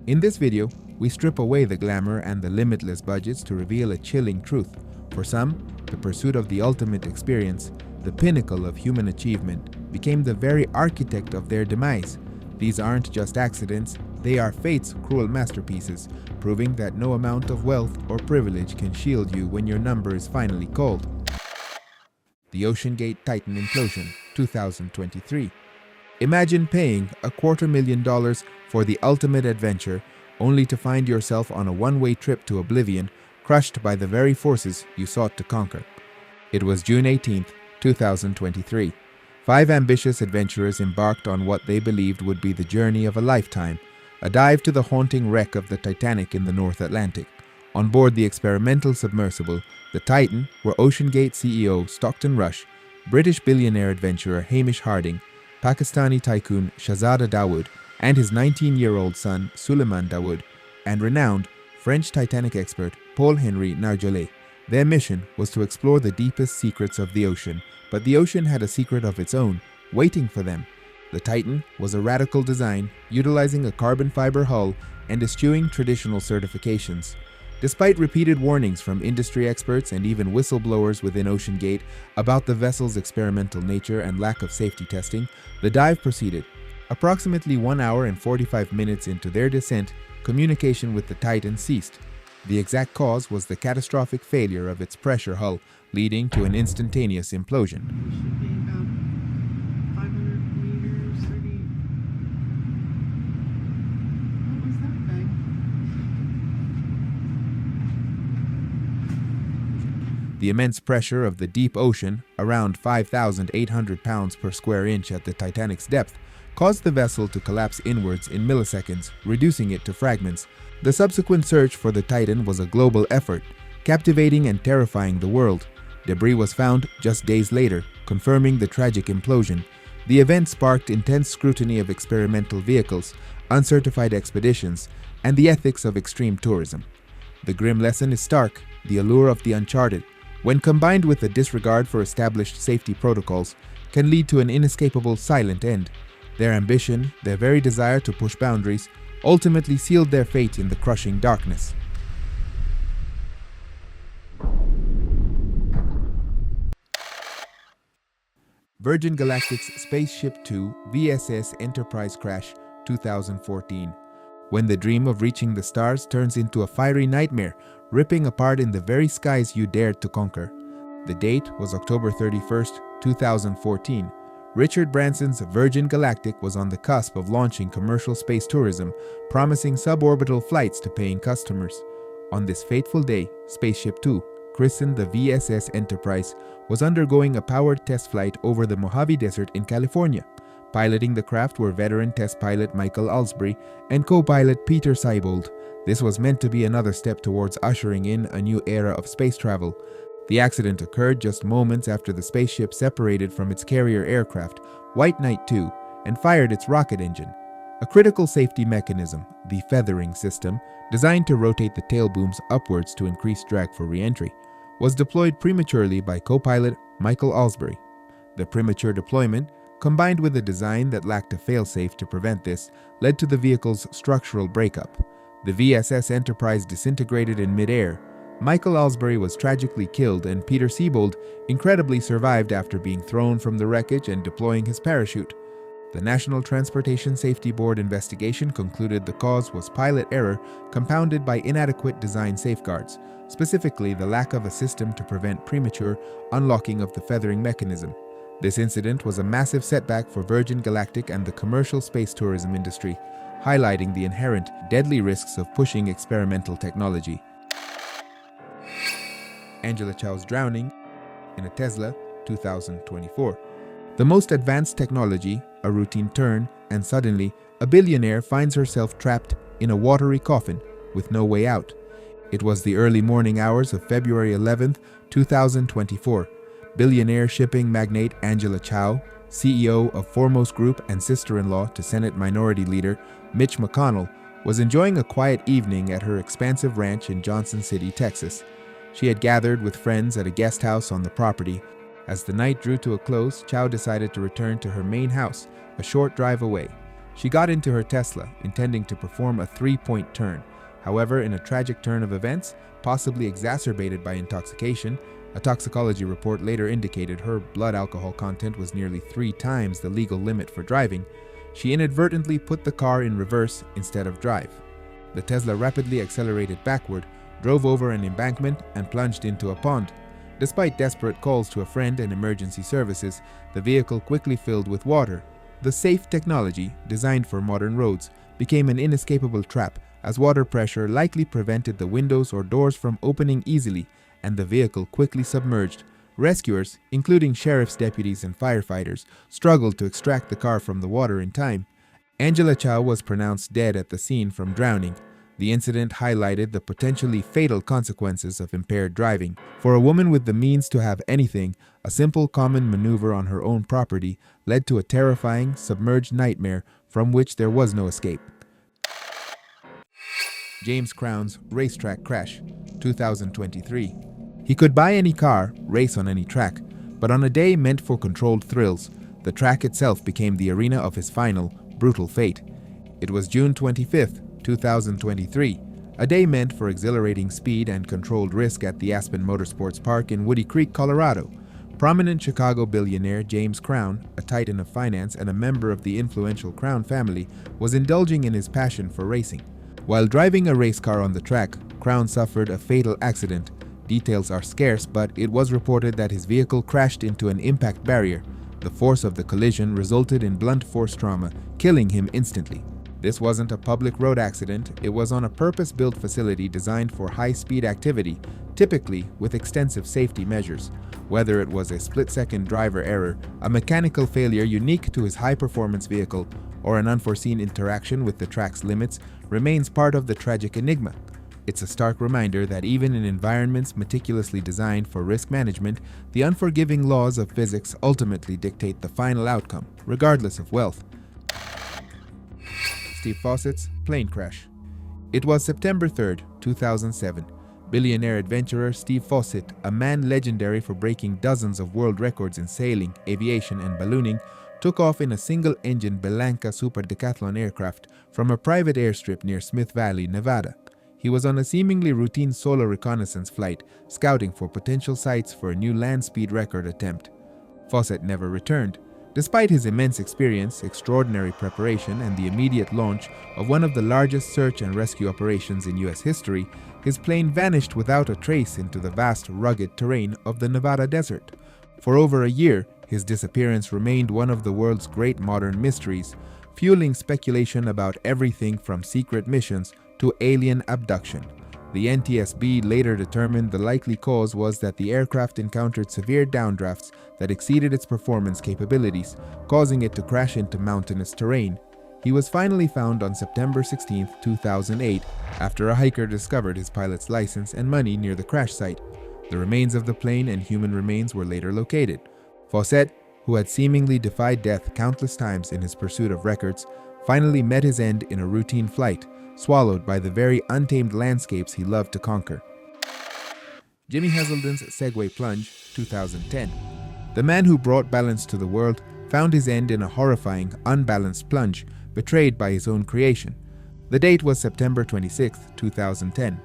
In this video, we strip away the glamour and the limitless budgets to reveal a chilling truth. For some, the pursuit of the ultimate experience, the pinnacle of human achievement, became the very architect of their demise. These aren't just accidents, they are fate's cruel masterpieces, proving that no amount of wealth or privilege can shield you when your number is finally called. The OceanGate Titan implosion, 2023. Imagine paying $250,000 for the ultimate adventure, only to find yourself on a one-way trip to oblivion, crushed by the very forces you sought to conquer. It was June 18, 2023. 5 ambitious adventurers embarked on what they believed would be the journey of a lifetime, a dive to the haunting wreck of the Titanic in the North Atlantic. On board the experimental submersible, the Titan, were OceanGate CEO Stockton Rush, British billionaire adventurer Hamish Harding, Pakistani tycoon Shahzada Dawood, and his 19-year-old son Suleiman Dawood, and renowned French Titanic expert Paul-Henri. Their mission was to explore the deepest secrets of the ocean, but the ocean had a secret of its own, waiting for them. The Titan was a radical design, utilizing a carbon fiber hull and eschewing traditional certifications. Despite repeated warnings from industry experts and even whistleblowers within OceanGate about the vessel's experimental nature and lack of safety testing, the dive proceeded. Approximately 1 hour and 45 minutes into their descent, communication with the Titan ceased. The exact cause was the catastrophic failure of its pressure hull, leading to an instantaneous implosion. Should be about 500 meters, 30. What was that thing? The immense pressure of the deep ocean, around 5,800 pounds per square inch at the Titanic's depth, caused the vessel to collapse inwards in milliseconds, reducing it to fragments. The subsequent search for the Titan was a global effort, captivating and terrifying the world. Debris was found just days later, confirming the tragic implosion. The event sparked intense scrutiny of experimental vehicles, uncertified expeditions, and the ethics of extreme tourism. The grim lesson is stark: the allure of the uncharted, when combined with a disregard for established safety protocols, can lead to an inescapable silent end. Their ambition, their very desire to push boundaries, ultimately sealed their fate in the crushing darkness. Virgin Galactic's SpaceShipTwo VSS Enterprise crash, 2014. When the dream of reaching the stars turns into a fiery nightmare, ripping apart in the very skies you dared to conquer. The date was October 31st, 2014. Richard Branson's Virgin Galactic was on the cusp of launching commercial space tourism, promising suborbital flights to paying customers. On this fateful day, SpaceShipTwo, christened the VSS Enterprise, was undergoing a powered test flight over the Mojave Desert in California. Piloting the craft were veteran test pilot Michael Alsbury and co-pilot Peter Seibold. This was meant to be another step towards ushering in a new era of space travel. The accident occurred just moments after the spaceship separated from its carrier aircraft, White Knight 2, and fired its rocket engine. A critical safety mechanism, the feathering system, designed to rotate the tail booms upwards to increase drag for re-entry, was deployed prematurely by co-pilot Michael Alsbury. The premature deployment, combined with a design that lacked a failsafe to prevent this, led to the vehicle's structural breakup. The VSS Enterprise disintegrated in mid-air. Michael Alsbury was tragically killed, and Peter Seibold incredibly survived after being thrown from the wreckage and deploying his parachute. The National Transportation Safety Board investigation concluded the cause was pilot error compounded by inadequate design safeguards, specifically the lack of a system to prevent premature unlocking of the feathering mechanism. This incident was a massive setback for Virgin Galactic and the commercial space tourism industry, highlighting the inherent deadly risks of pushing experimental technology. Angela Chao's drowning in a Tesla, 2024. The most advanced technology, a routine turn, and suddenly, a billionaire finds herself trapped in a watery coffin with no way out. It was the early morning hours of February 11, 2024. Billionaire shipping magnate Angela Chao, CEO of Foremost Group and sister-in-law to Senate Minority Leader Mitch McConnell, was enjoying a quiet evening at her expansive ranch in Johnson City, Texas. She had gathered with friends at a guest house on the property. As the night drew to a close, Chao decided to return to her main house, a short drive away. She got into her Tesla, intending to perform a three-point turn. However, in a tragic turn of events, possibly exacerbated by intoxication, a toxicology report later indicated her blood alcohol content was nearly 3 times the legal limit for driving, she inadvertently put the car in reverse instead of drive. The Tesla rapidly accelerated backward, drove over an embankment, and plunged into a pond. Despite desperate calls to a friend and emergency services, the vehicle quickly filled with water. The safe technology, designed for modern roads, became an inescapable trap, as water pressure likely prevented the windows or doors from opening easily, and the vehicle quickly submerged. Rescuers, including sheriff's deputies and firefighters, struggled to extract the car from the water in time. Angela Chao was pronounced dead at the scene from drowning. The incident highlighted the potentially fatal consequences of impaired driving. For a woman with the means to have anything, a simple common maneuver on her own property led to a terrifying, submerged nightmare from which there was no escape. James Crown's racetrack crash, 2023. He could buy any car, race on any track, but on a day meant for controlled thrills, the track itself became the arena of his final, brutal fate. It was June 25th, 2023, a day meant for exhilarating speed and controlled risk at the Aspen Motorsports Park in Woody Creek, Colorado. Prominent Chicago billionaire James Crown, a titan of finance and a member of the influential Crown family, was indulging in his passion for racing. While driving a race car on the track, Crown suffered a fatal accident. Details are scarce, but it was reported that his vehicle crashed into an impact barrier. The force of the collision resulted in blunt force trauma, killing him instantly. This wasn't a public road accident, it was on a purpose-built facility designed for high-speed activity, typically with extensive safety measures. Whether it was a split-second driver error, a mechanical failure unique to his high-performance vehicle, or an unforeseen interaction with the track's limits, remains part of the tragic enigma. It's a stark reminder that even in environments meticulously designed for risk management, the unforgiving laws of physics ultimately dictate the final outcome, regardless of wealth. Steve Fawcett's plane crash. It was September 3rd, 2007. Billionaire adventurer Steve Fawcett, a man legendary for breaking dozens of world records in sailing, aviation, and ballooning, took off in a single-engine Bellanca Super Decathlon aircraft from a private airstrip near Smith Valley, Nevada. He was on a seemingly routine solo reconnaissance flight, scouting for potential sites for a new land speed record attempt. Fawcett never returned. Despite his immense experience, extraordinary preparation, and the immediate launch of one of the largest search and rescue operations in U.S. history, his plane vanished without a trace into the vast, rugged terrain of the Nevada desert. For over a year, his disappearance remained one of the world's great modern mysteries, fueling speculation about everything from secret missions to alien abduction. The NTSB later determined the likely cause was that the aircraft encountered severe downdrafts that exceeded its performance capabilities, causing it to crash into mountainous terrain. He was finally found on September 16, 2008, after a hiker discovered his pilot's license and money near the crash site. The remains of the plane and human remains were later located. Fawcett, who had seemingly defied death countless times in his pursuit of records, finally met his end in a routine flight, swallowed by the very untamed landscapes he loved to conquer. Jimi Heselden's Segway plunge, 2010. The man who brought balance to the world found his end in a horrifying, unbalanced plunge, betrayed by his own creation. The date was September 26, 2010.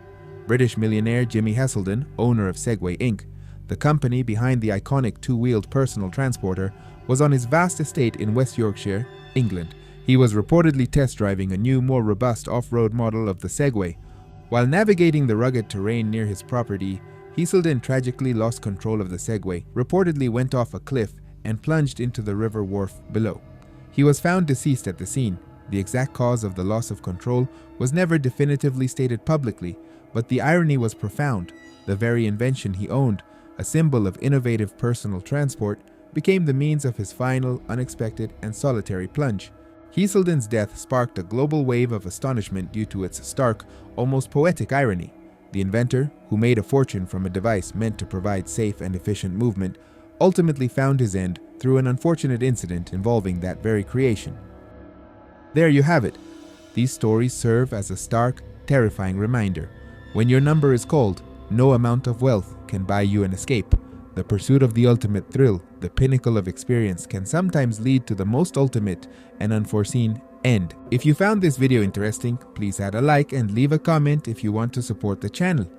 British millionaire Jimi Heselden, owner of Segway Inc., the company behind the iconic two-wheeled personal transporter, was on his vast estate in West Yorkshire, England. He was reportedly test driving a new, more robust off-road model of the Segway. While navigating the rugged terrain near his property, Heselden tragically lost control of the Segway, reportedly went off a cliff, and plunged into the river wharf below. He was found deceased at the scene. The exact cause of the loss of control was never definitively stated publicly, but the irony was profound. The very invention he owned, a symbol of innovative personal transport, became the means of his final, unexpected, and solitary plunge. Heselden's death sparked a global wave of astonishment due to its stark, almost poetic irony. The inventor, who made a fortune from a device meant to provide safe and efficient movement, ultimately found his end through an unfortunate incident involving that very creation. There you have it. These stories serve as a stark, terrifying reminder. When your number is called, no amount of wealth can buy you an escape. The pursuit of the ultimate thrill, the pinnacle of experience, can sometimes lead to the most ultimate and unforeseen End. If you found this video interesting, please add a like and leave a comment if you want to support the channel.